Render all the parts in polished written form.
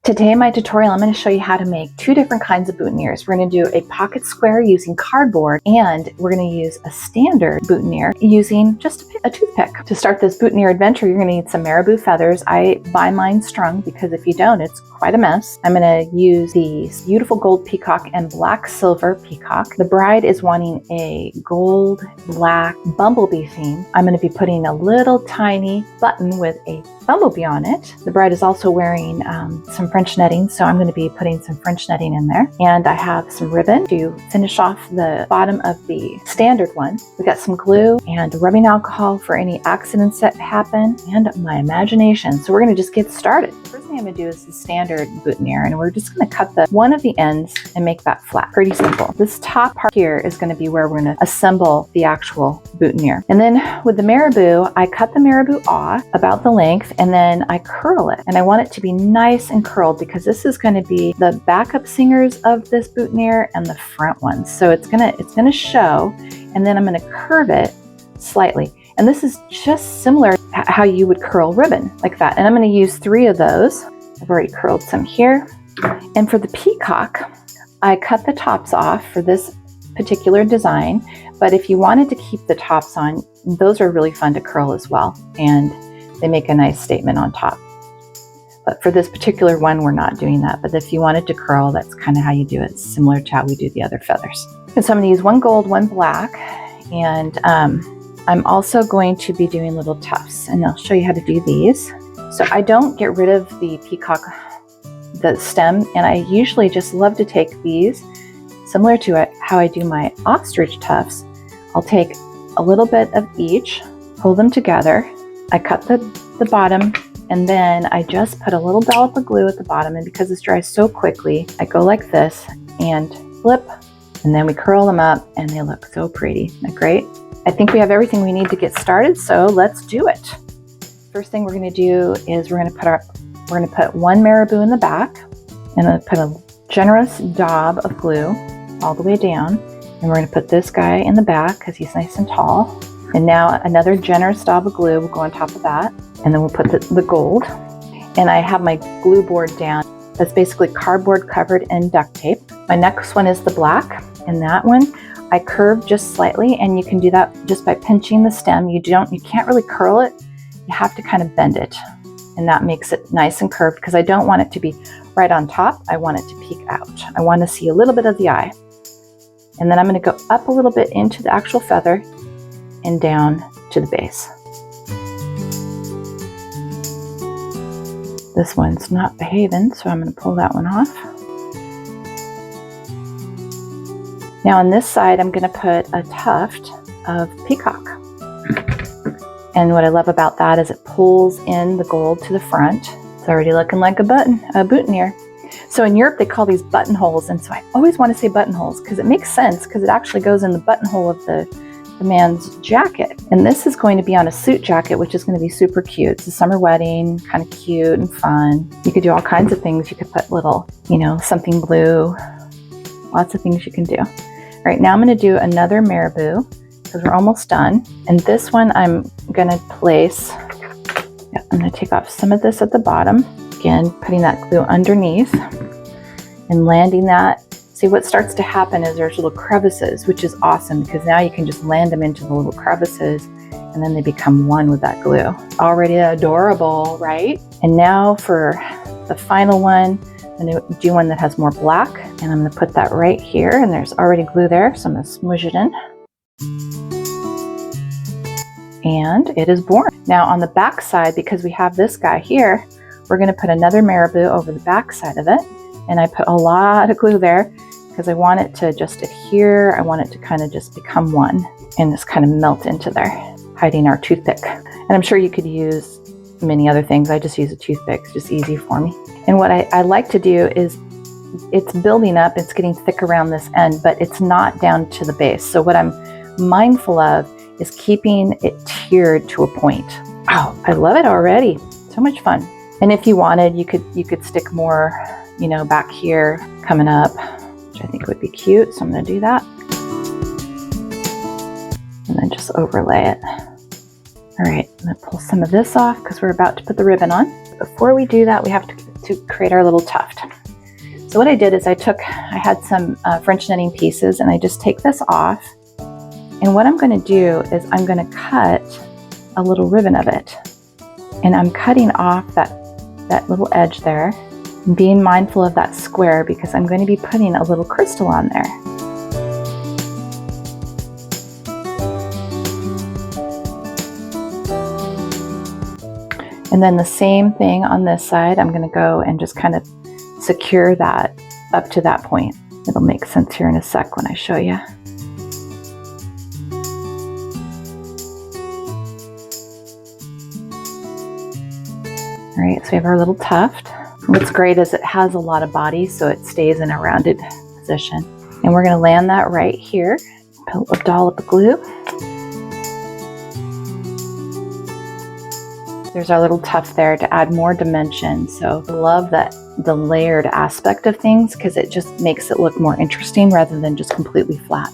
Today in my tutorial, I'm going to show you how to make two different kinds of boutonnieres. We're going to do a pocket square using cardboard, and we're going to use a standard boutonniere using just a toothpick. To start this boutonniere adventure, you're going to need some Marabou feathers. I buy mine strung because if you don't, it's quite a mess. I'm going to use these beautiful gold peacock and black silver peacock. The bride is wanting a gold black bumblebee theme. I'm going to be putting a little tiny button with a bumblebee on it. The bride is also wearing some French netting, so I'm going to be putting some French netting in there. And I have some ribbon to finish off the bottom of the standard one. We got some glue and rubbing alcohol for any accidents that happen, and my imagination. So we're going to just get started. The first thing I'm going to do is the standard boutonniere, and we're just going to cut the one of the ends and make that flat. Pretty simple. This top part here is going to be where we're going to assemble the actual boutonniere. And then with the Marabou, I cut the Marabou off about the length, and then I curl it. And I want it to be nice and curled because this is going to be the backup singers of this boutonniere and the front ones. So it's gonna show, and then I'm going to curve it slightly. And this is just similar to how you would curl ribbon, like that. And I'm going to use 3 of those. I've already curled some here. And for the peacock, I cut the tops off for this particular design. But if you wanted to keep the tops on, those are really fun to curl as well. And they make a nice statement on top. But for this particular one, we're not doing that. But if you wanted to curl, that's kind of how you do it, similar to how we do the other feathers. And so I'm going to use one gold, one black. And I'm also going to be doing little tufts. And I'll show you how to do these. So I don't get rid of the peacock, the stem. And I usually just love to take these, similar to how I do my ostrich tufts. I'll take a little bit of each, pull them together. I cut the bottom, and then I just put a little dollop of glue at the bottom, and because this dries so quickly, I go like this and flip, and then we curl them up, and they look so pretty. Isn't that great? I think we have everything we need to get started, so let's do it. First thing we're going to do is we're going to put one Marabou in the back, and I'm going to put a generous daub of glue all the way down, and we're going to put this guy in the back because he's nice and tall. And now another generous daub of glue will go on top of that. And then we'll put the gold. And I have my glue board down. That's basically cardboard covered in duct tape. My next one is the black. And that one I curve just slightly. And you can do that just by pinching the stem. You can't really curl it. You have to kind of bend it. And that makes it nice and curved because I don't want it to be right on top. I want it to peek out. I want to see a little bit of the eye. And then I'm going to go up a little bit into the actual feather and down to the base. This one's not behaving, so I'm going to pull that one off. Now on this side, I'm going to put a tuft of peacock. And what I love about that is it pulls in the gold to the front. It's already looking like a boutonniere. So in Europe, they call these buttonholes, and so I always want to say buttonholes because it makes sense because it actually goes in the buttonhole of the man's jacket. And this is going to be on a suit jacket, which is going to be super cute. It's a summer wedding, kind of cute and fun. You could do all kinds of things. You could put little, something blue, lots of things you can do. All right, now I'm going to do another Marabou because we're almost done. And this one I'm going to place, I'm going to take off some of this at the bottom. Again, putting that glue underneath and landing that. See, what starts to happen is there's little crevices, which is awesome because now you can just land them into the little crevices and then they become one with that glue. Already adorable, right? And now for the final one, I'm going to do one that has more black, and I'm going to put that right here, and there's already glue there, so I'm going to smoosh it in. And it is born. Now on the back side, because we have this guy here, we're going to put another Marabou over the back side of it, and I put a lot of glue there because I want it to just adhere. I want it to kind of just become one and just kind of melt into there, hiding our toothpick. And I'm sure you could use many other things. I just use a toothpick. It's just easy for me. And what I like to do is it's building up, it's getting thick around this end, but it's not down to the base. So what I'm mindful of is keeping it tiered to a point. Oh, I love it already. So much fun. And if you wanted, you could stick more, back here coming up, which I think would be cute. So I'm going to do that. And then just overlay it. All right, I'm going to pull some of this off because we're about to put the ribbon on. Before we do that, we have to to create our little tuft. So what I did is I had some French netting pieces, and I just take this off. And what I'm going to do is I'm going to cut a little ribbon of it. And I'm cutting off that little edge there, and being mindful of that square because I'm going to be putting a little crystal on there. And then the same thing on this side, I'm going to go and just kind of secure that up to that point. It'll make sense here in a sec when I show you. All right, so we have our little tuft. What's great is it has a lot of body, so it stays in a rounded position. And we're going to land that right here. Put a dollop of glue. There's our little tuft there to add more dimension. So I love that the layered aspect of things because it just makes it look more interesting rather than just completely flat.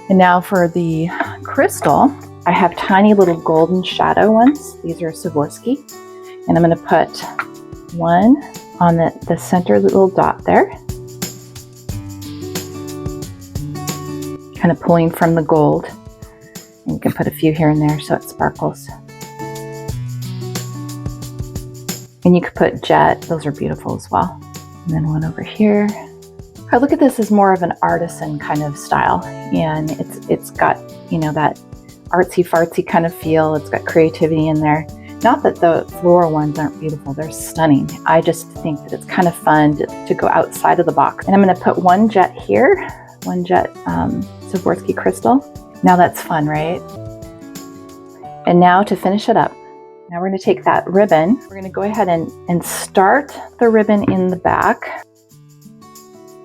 And now for the crystal, I have tiny little golden shadow ones. These are Swarovski. And I'm going to put one on the center little dot there. Kind of pulling from the gold. And you can put a few here and there so it sparkles. And you could put jet, those are beautiful as well. And then one over here. I look at this as more of an artisan kind of style. And it's got, you know, that artsy fartsy kind of feel. It's got creativity in there. Not that the floral ones aren't beautiful, they're stunning. I just think that it's kind of fun to go outside of the box. And I'm gonna put one jet here, one jet Swarovski crystal. Now that's fun, right? And now to finish it up. Now we're going to take that ribbon, we're going to go ahead and start the ribbon in the back.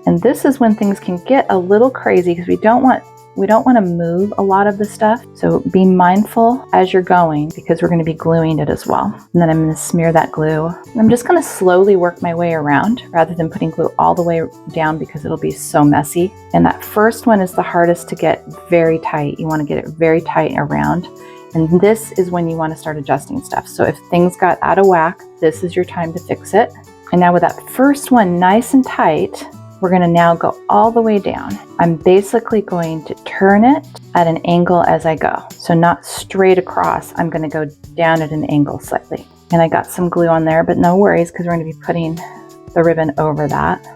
And this is when things can get a little crazy because we don't want to move a lot of the stuff. So be mindful as you're going because we're going to be gluing it as well. And then I'm going to smear that glue. And I'm just going to slowly work my way around rather than putting glue all the way down because it'll be so messy. And that first one is the hardest to get very tight. You want to get it very tight around. And this is when you want to start adjusting stuff. So if things got out of whack, this is your time to fix it. And now with that first one nice and tight, we're going to now go all the way down. I'm basically going to turn it at an angle as I go. So not straight across, I'm going to go down at an angle slightly. And I got some glue on there, but no worries because we're going to be putting the ribbon over that.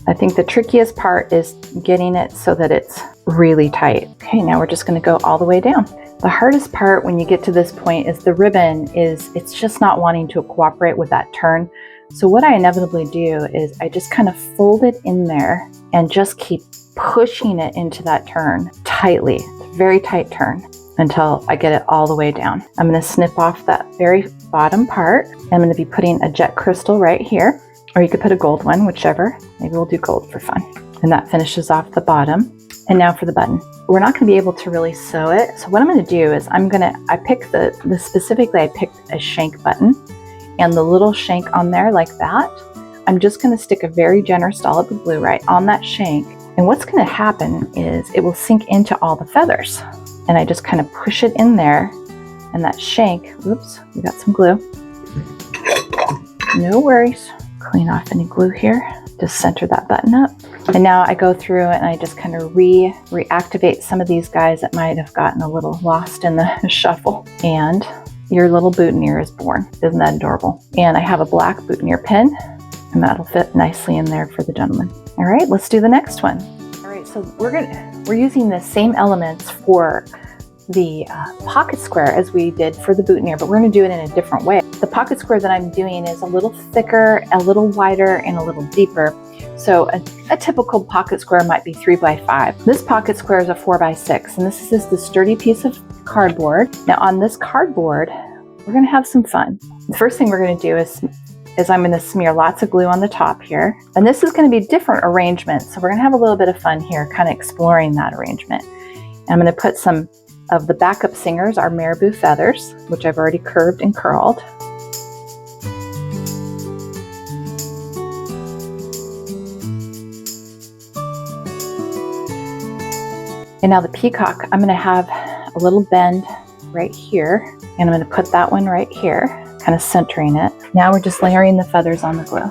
I think the trickiest part is getting it so that it's really tight. Okay, now we're just going to go all the way down. The hardest part when you get to this point is the ribbon it's just not wanting to cooperate with that turn. So what I inevitably do is I just kind of fold it in there and just keep pushing it into that turn tightly. It's a very tight turn until I get it all the way down. I'm going to snip off that very bottom part. I'm going to be putting a jet crystal right here. Or you could put a gold one, whichever. Maybe we'll do gold for fun. And that finishes off the bottom. And now for the button. We're not going to be able to really sew it. So what I'm going to do is I picked specifically I picked a shank button. And the little shank on there like that, I'm just going to stick a very generous dollop of glue right on that shank. And what's going to happen is it will sink into all the feathers. And I just kind of push it in there. And that shank, oops, we got some glue. No worries. Clean off any glue here. Just center that button up. And now I go through and I just kind of reactivate some of these guys that might have gotten a little lost in the shuffle. And your little boutonniere is born. Isn't that adorable? And I have a black boutonniere pin and that'll fit nicely in there for the gentleman. All right, let's do the next one. All right, so we're using the same elements for the pocket square as we did for the boutonniere, but we're going to do it in a different way. The pocket square that I'm doing is a little thicker, a little wider, and a little deeper. So a typical pocket square might be 3 by 5. This pocket square is a 4 by 6, and this is the sturdy piece of cardboard. Now on this cardboard, we're going to have some fun. The first thing we're going to do is I'm going to smear lots of glue on the top here. And this is going to be different arrangements. So we're going to have a little bit of fun here, kind of exploring that arrangement. And I'm going to put some of the backup singers, our Marabou feathers, which I've already curved and curled. And now the peacock, I'm going to have a little bend right here. And I'm going to put that one right here, kind of centering it. Now we're just layering the feathers on the glue.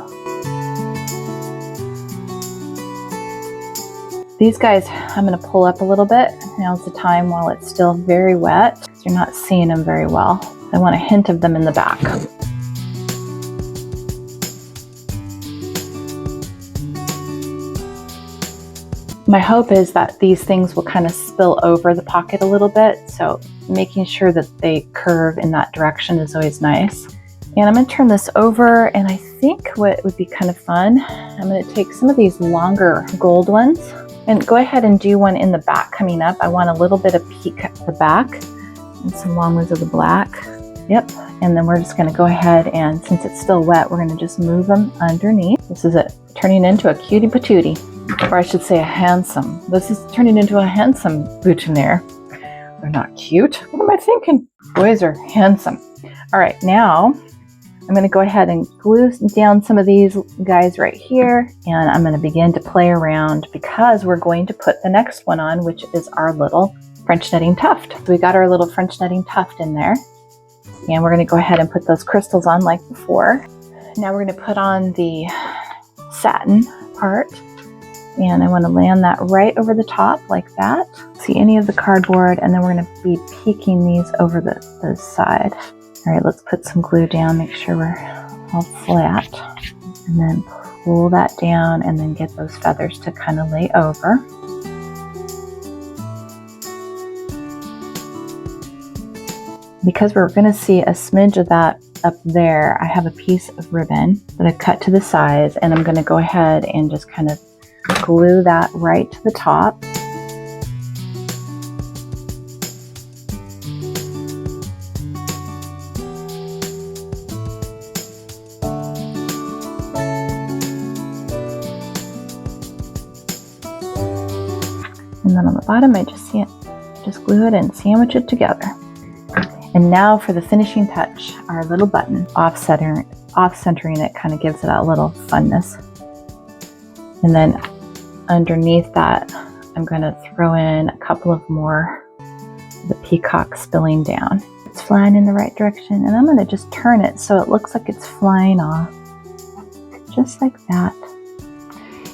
These guys, I'm going to pull up a little bit. Now's the time while it's still very wet, so you're not seeing them very well. I want a hint of them in the back. My hope is that these things will kind of spill over the pocket a little bit, so making sure that they curve in that direction is always nice. And I'm going to turn this over, and I think what would be kind of fun, I'm going to take some of these longer gold ones and go ahead and do one in the back coming up. I want a little bit of peak at the back and some long ones of the black. Yep, and then we're just going to go ahead and, since it's still wet, we're going to just move them underneath. This is it, turning into a cutie patootie. Or I should say a handsome. This is turning into a handsome boutonniere. They're not cute. What am I thinking? Boys are handsome. All right, now I'm going to go ahead and glue down some of these guys right here. And I'm going to begin to play around because we're going to put the next one on, which is our little French netting tuft. So we got our little French netting tuft in there. And we're going to go ahead and put those crystals on like before. Now we're going to put on the satin part. And I want to land that right over the top like that. See any of the cardboard, and then we're going to be peeking these over the side. All right, let's put some glue down, make sure we're all flat. And then pull that down and then get those feathers to kind of lay over. Because we're going to see a smidge of that up there, I have a piece of ribbon that I cut to the size, and I'm going to go ahead and just kind of glue that right to the top. And then on the bottom, I just glue it and sandwich it together. And now for the finishing touch, our little button, off-centering it kind of gives it a little funness. And then underneath that, I'm going to throw in a couple of more of the peacock spilling down. It's flying in the right direction, and I'm going to just turn it so it looks like it's flying off, just like that.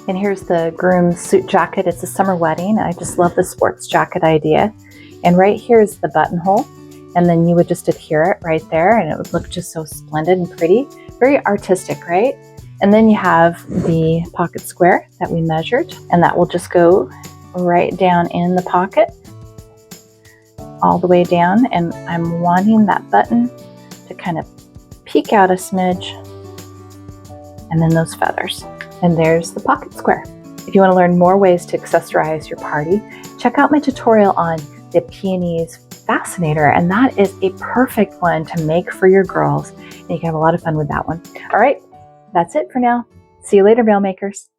And here's the groom's suit jacket. It's a summer wedding. I just love the sports jacket idea. And right here is the buttonhole, and then you would just adhere it right there, and it would look just so splendid and pretty. Very artistic, right? And then you have the pocket square that we measured, and that will just go right down in the pocket, all the way down. And I'm wanting that button to kind of peek out a smidge, and then those feathers. And there's the pocket square. If you want to learn more ways to accessorize your party, check out my tutorial on the Peonies Fascinator, and that is a perfect one to make for your girls. And you can have a lot of fun with that one. All right. That's it for now. See you later, veil makers.